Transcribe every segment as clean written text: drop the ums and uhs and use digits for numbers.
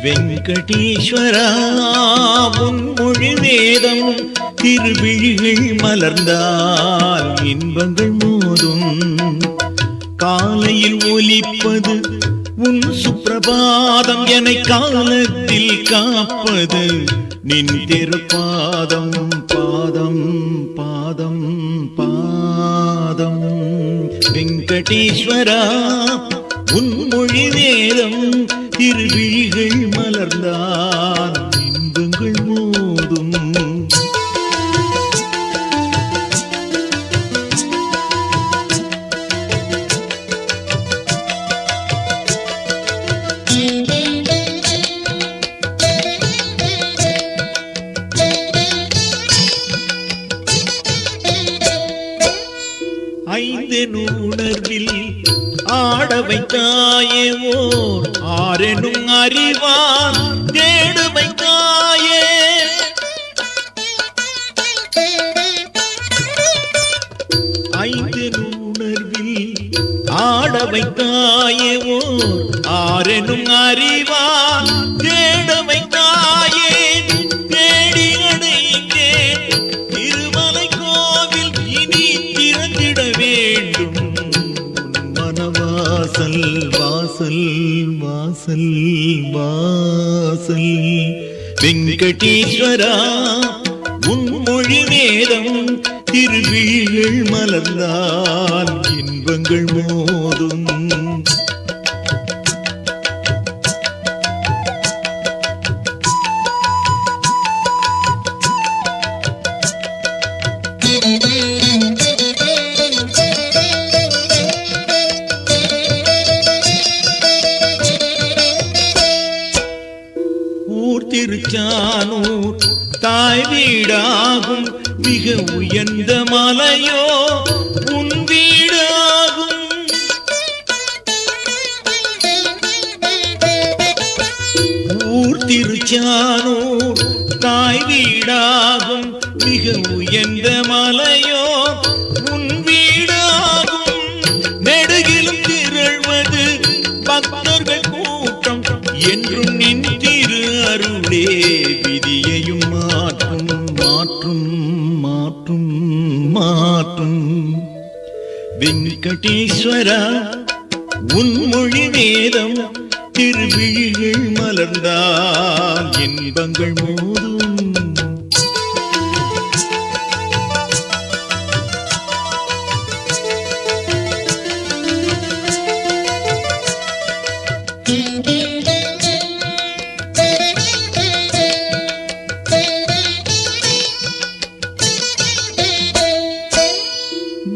வெங்கடேஸ்வரா உன் மொழி வேதம் திருவிழிகள் மலர்ந்தால் இன்பங்கள் மோதும். காலையில் ஒலிப்பது உன் சுப்பிரபாதம், என்னை காலத்தில் காப்பது நின் திருப்பாதம். பாதம் பாதம் பாதம் வெங்கடேஸ்வரா உன் மொழி வேதம் திருவிழிகள் மலர்ந்தால் இன்பங்கள் மோதும். ஐந்தெனுணர்வில் ஆட வைத்தாயே ஓர் ஆரெனும் அறிவான் தேடு வைத்தாயே. ஐந்தெனுணர்வில் ஆட வைத்தாயே ஓர் ஆரெனும் அறிவான் தேடு வைத்தாயே. தேடி அடைந்தே திருமலை கோவில் இனி திறந்திட வேண்டும். மனவாசல் வாசல் வாசல் வாசல் வெங்கடேஸ்வரா உன் மொழி வேதம் திருவிழிகள் மலர்ந்தால் இன்பங்கள் மோதும். ஊர் திருச்சானூர் தாய் வீடாகும், மிக உயர்ந்த மலையோ உன் வீடாகும். ஊர் திருச்சானூர் தாய் வீடாகும், மிக உயர்ந்த மலையோ உன் வீடாகும். நெடுகிலும் திரள்வது பக்தர்கள் கூட்டம், என்றும் நின் திரு அருளே விதியையும் மாற்றும் மாற்றும் மாற்றும் மாற்றும். வெங்கடேஸ்வரா உன் மொழி வேதம் திருவிழிகள் மலர்ந்தால் இன்பங்கள் மோதும்.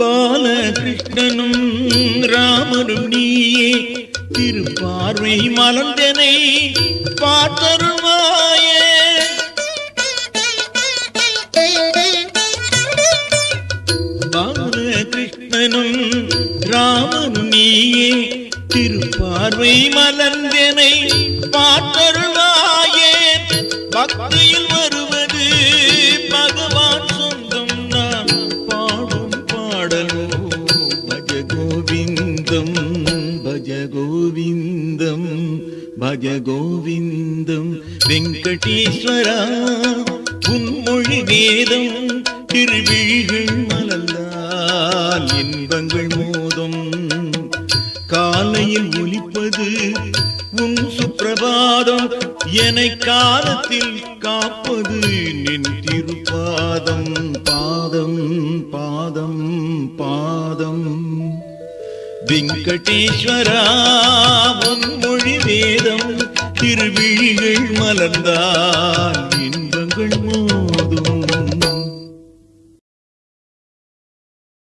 பாலகிருஷ்ணனும் ராமனும் நீயே, திருப்பார்வை மலர்ந்தனை பார்த்தருள்வாயே. பாலகிருஷ்ணனும் ராமனும் நீயே, திருப்பார்வை மலர்ந்தனை பார்த்தருள்வாயே. பக்தியில் வருவது பகவான் சொந்தம், நான் பாடும் பாடலோ பஜ கோவிந்தம் பஜ கோவிந்தம் பஜ கோவிந்தம். வெங்கடேஸ்வரா உன் மொழி வேதம் திருவிழிகள் மலர்ந்தால் இன்பங்கள் மோதும். காலையில் ஒலிப்பது உன் சுப்பிரபாதம், என்னை காலத்தில் காப்பது நின் திருப்பாதம். பாதம் பாதம் பாதம் வெங்கடேஸ்வரா உன் மொழி வேதம் திருவிழிகள் மலர்ந்தால் இன்பங்கள் மோதும்.